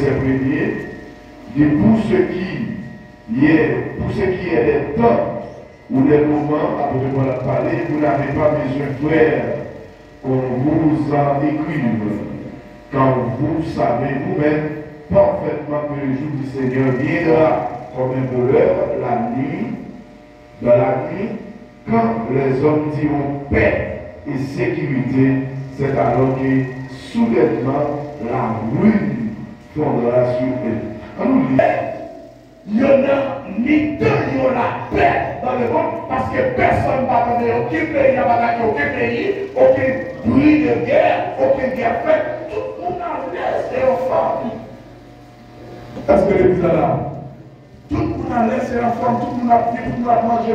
verset 1er, dit pour ce qui est des temps ou des moments, après de la parler, vous n'avez pas besoin, frère, qu'on vous en écrive, quand vous savez vous-même parfaitement que le jour du Seigneur viendra comme un voleur dans la nuit, quand les hommes diront paix et sécurité, c'est alors que soudainement la ruine fondera sur eux. On nous dit, il y en a ni deux, il y a la paix dans le monde, parce que personne ne va donner aucun pays, n'a attaqué aucun pays, aucun bruit de guerre, aucune guerre faite. Tout le monde a laissé en forme. Est-ce que l'église est là? Tout le monde a laissé en forme, tout le monde a pris, tout le monde a mangé,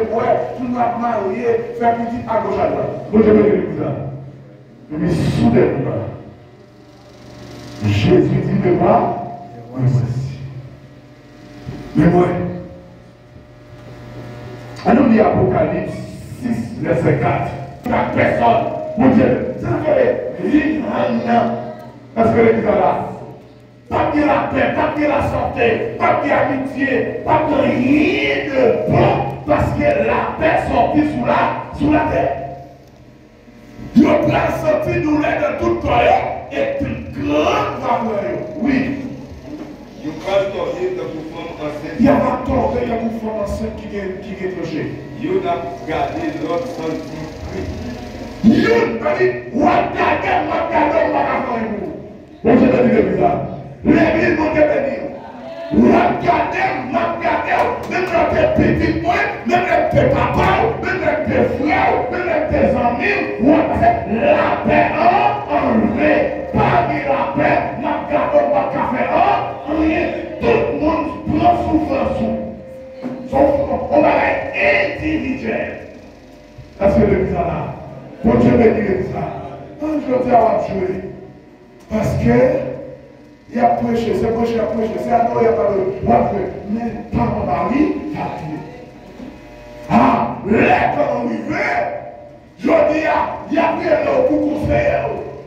tout le monde a marié, fait petit à gauche à droite. Bon, je vais l'église là. Mais soudainement, Jésus dit de moi, oui, voici. Mais moi, allons lire Apocalypse 6, verset 4. La personne, mon Dieu, ça fait rien. Est-ce que l'église est là? Pas de la paix, pas de la santé, pas de l'amitié, pas de rien de bon, parce que la paix sortit sous la terre. Dieu a senti douleur de tout toi et une grande valeur. Oui. Il y a il y a un torrent, il y a une femme enceinte qui est cloché. Il y a gardé l'autre senti pris. Il y a dit, regardez, bon, je te dis que ça. L'église va te bénir. Regardez, même tes petits points, même tes papas, même tes frères, même tes amis, la paix enlevée. Pas de la paix, regardez, on va faire rien. Tout le monde prend souffrance. On va être individuel. Est-ce que l'église est là? Bon Dieu bénit l'église là. Je dis à vous jouer. Parce que il a prêché, c'est prêché, c'est à nous, il n'y a pas de. Mais pas mon mari, ah, là, quand on y va, je dis, il y a pris là pour conseiller,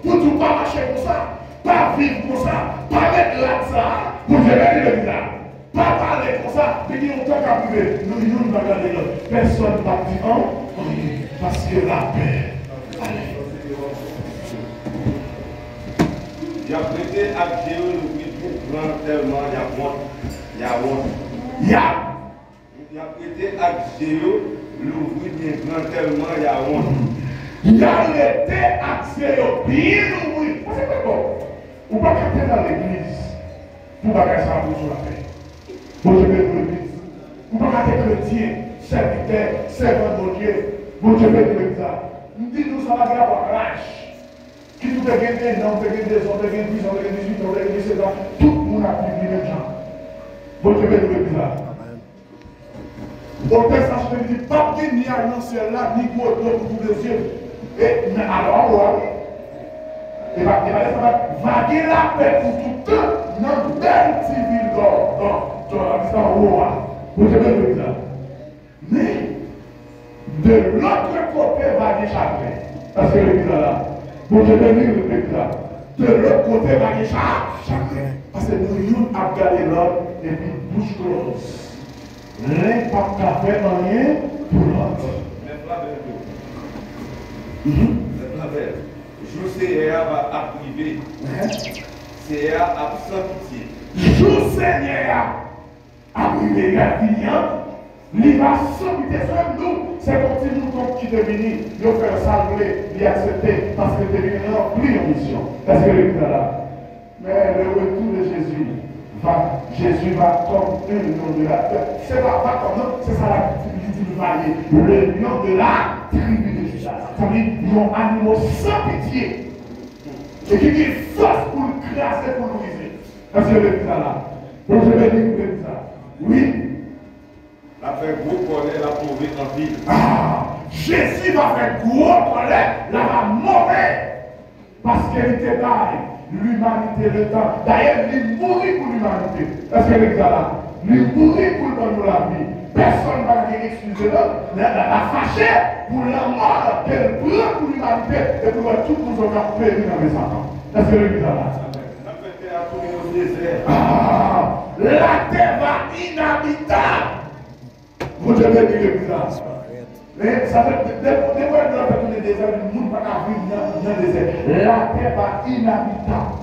pour tout pas marcher comme ça, pas vivre comme ça, pas mettre là de ça, pour te gagner le visage. Pas parler comme ça, puis on t'a qu'à priver. Nous, ne va garder là. Personne ne va dire, parce que la paix. Allez. Il a prêté à Dieu le grand tellement il y a honte. Il a prêté à Dieu l'ouvrir grand tellement il y a honte. Il a arrêté à Dieu bien ouvrir. C'est pas bon. On ne va pas rentrer dans l'église pour ne pas faire ça pour la paix. Bon, je vais vous l'église. On ne va pas être chrétien, serviteur, servant de Dieu. Bon, je vais vous l'église. Nous disons que ça va avoir rage. Qui tout est gagné, non, on est gagné des hommes, on est gagné 10 ans, on est gagné 18 ans, on est gagné 17 ans. Tout le monde a pris les mêmes gens. Bon, je vais vous l'église. Au texte, je ne dis pas qu'il n'y a annoncé là, ni pour pour les yeux. Mais alors, ouais. Et va vaguer la paix pour tout le temps dans une belle civile dans la roi. Vous avez vu ça. Mais de l'autre côté, vaguer chacun. Parce que l'église là. Vous avez vu l'église là. De l'autre côté, vaguer chacun. Parce que nous avons gardé l'autre et puis bouche close. L'un pas qu'à faire rien pour l'autre. Jour Seigneur va arriver. Seigneur a sans pitié. Jour Seigneur arrivé, il va sans pitié sur nous. C'est comme si nous qui devenus, nous faire saluer, lui accepter, parce que devenir rempli en mission. Est-ce que l'église est là? Mais le retour de Jésus va comme un lion de la terre. C'est pas comme non, c'est ça la tribu du valier. Le lion de la tribu de Judas. Ça veut dire qu'ils ont animaux sans pitié. Et qui dit force pour le classer, pour le briser. Est-ce que l'église est là? Donc je vais dire que ça. Oui. La fait gros colère, la trouver en ville. Ah! Jésus va faire gros colère, la va mourir. Parce qu'elle était pareille. L'humanité, le temps. D'ailleurs, il mourit pour l'humanité. Est-ce que l'église est là? Il mourit pour donner la vie. Personne ne va dire excusez l'autre. La fâcher pour la mort qu'elle prend pour l'humanité et pour tout le monde qui a péri dans les enfants. Est-ce que l'église est là? désert. Ah, la terre va inhabitable. Vous devez dire l'église. Mais ça fait des fois que dans le désert, le monde ne va pas vivre dans le désert. La terre va inhabitable.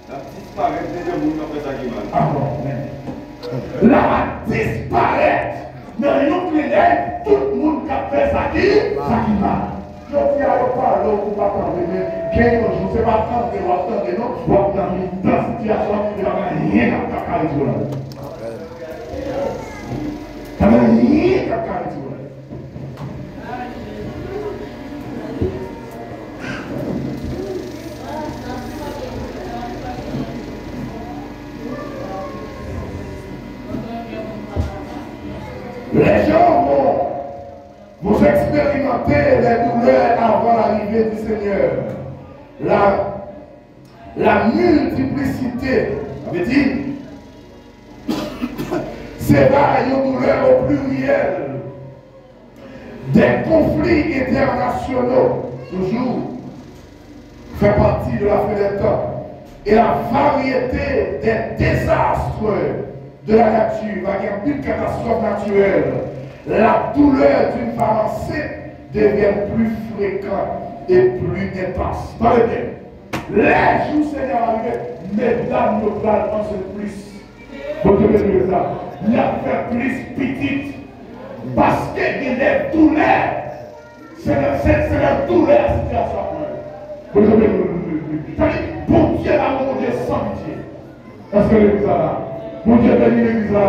La disparaître, les gens qui fait ça qui mal. Ah bon, la va disparaître. Dans le client, tout le monde qui a fait ça qui mal. Je dis à vous parler, vous ne pouvez pas attendre, mais 15 jours, je ne sais pas attendre, vous attendez, non, vous attendez dans la situation, il n'y a rien à faire avec vous. Il n'y a rien à faire avec vous. Les gens vont expérimenter les douleurs avant l'arrivée du Seigneur. La multiplicité, ça veut dire, c'est là une douleur au pluriel. Des conflits internationaux, toujours, fait partie de la fin des temps. Et la variété des désastres de la nature, va y avoir une catastrophe naturelle. La douleur d'une femme enceinte devient plus fréquente et plus intense. Parlez bien. Les jours Seigneur arrivent, mesdames nous parlent en ce plus. Vous devez dire ça. Il y a fait plus petite. Parce qu'il y a des douleurs. C'est la douleur situation. Vous devez dire. Bon Dieu, mon Dieu, sans pitié. Est-ce que l'église là? Mon Dieu bénit l'église là.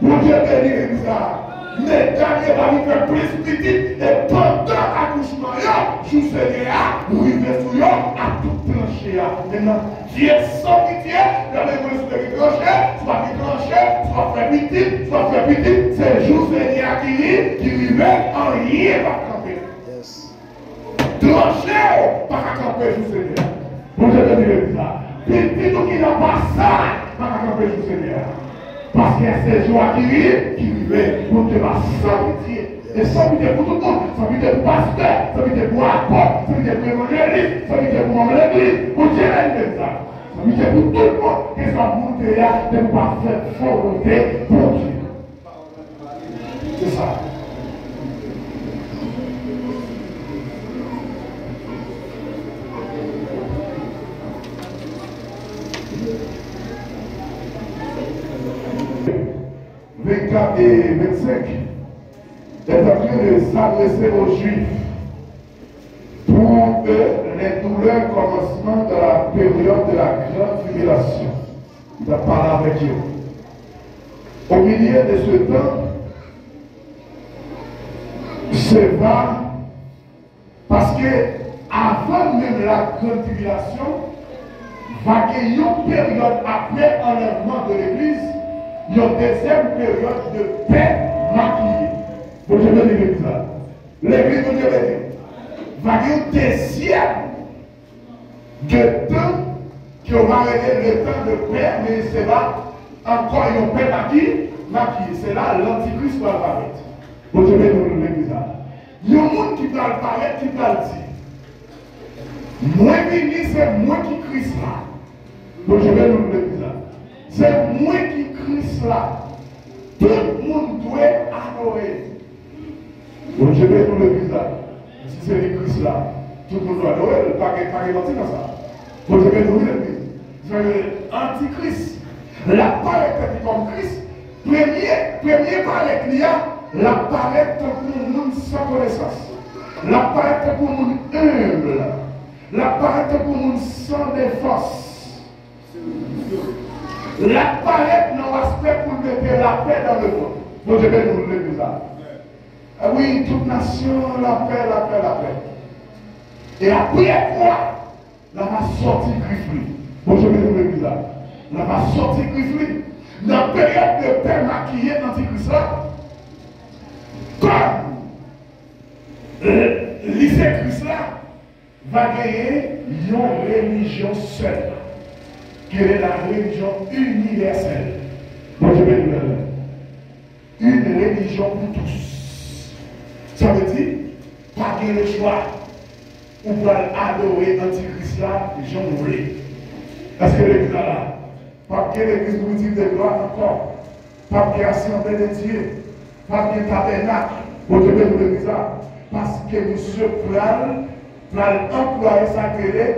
Mon Dieu bénit l'église là. Mais Daniel va nous faire plus petit et pendant l'accouchement, je serai là, nous vivons sur à tout plancher. Maintenant, Dieu sans pitié, dans les choses de trancher, soit fait petit, soit fait petit, c'est juste Seigneur qui vivait en rien va camper. Trancher, pas qu'à camper, je Seigneur. Mon Dieu bénit l'église là. Petit tout qui n'a pas ça, pas qu'à camper, je Seigneur. Parce qu'il y a ces joies qui vivent pour te la sans pitié. Et sans pitié pour tout le monde, sans pitié pour pasteur, sans pitié pour apôtre, sans pitié pour évangéliste, sans pitié pour l'église, pour Dieu l'église. Sans pitié pour tout le monde qui soit monté là de ne pas faire volonté pour Dieu. C'est ça. Et 25 est en train de s'adresser aux Juifs pour les douleurs commencement de la période de la grande tribulation. Il a parlé avec eux. Au milieu de ce temps, c'est va parce que avant même la grande tribulation, va y avoir une période après enlèvement de l'Église. Il y a une deuxième période de paix maquillée. Vous devez dire ça. L'église de Dieu va y avoir une deuxième de temps qui aura été le temps de paix, mais c'est là encore une paix maquillée. C'est là l'antichrist va apparaître. Vous devez dire ça. Il y a un monde qui va apparaître, qui va dire moi béni, c'est moi qui Christ là. Vous devez dire ça. C'est moi qui Christ là. Tout le monde doit adorer. Donc je vais nous le visage. Si c'est le Christ là, tout le monde doit adorer. Pas qu'il dans ça. Donc je vais nous le visage. C'est l'antichrist. La paraît comme Christ. Premier paraît qu'il y a la paraît pour le monde sans connaissance. La paraît pour le monde humble. La paraît pour le monde sans défense. La paraît dans l'aspect pour mettre la paix dans le monde. Donc je vais nous le dire ça. Oui, toute nation, la paix, la paix, la paix. Et après quoi? La va sortir griffée. Donc je vais nous le dire ça. La va sortir griffée. Dans la période de paix maquillée antichrist là, comme lycée Christ là, va gagner une religion seule. Quelle est la religion universelle? Moi je vais dire une religion pour tous. Ça veut dire, pas qu'il y ait le choix. On va adorer l'antichrist là, les gens mourent. Parce que l'église là, Pas qu'il y ait l'église primitive de gloire encore. Pas qu'il y ait assemblée de Dieu. Pas qu'il y ait tabernacle. Pour te mettre l'église là. Parce que monsieur Pral employer sa télé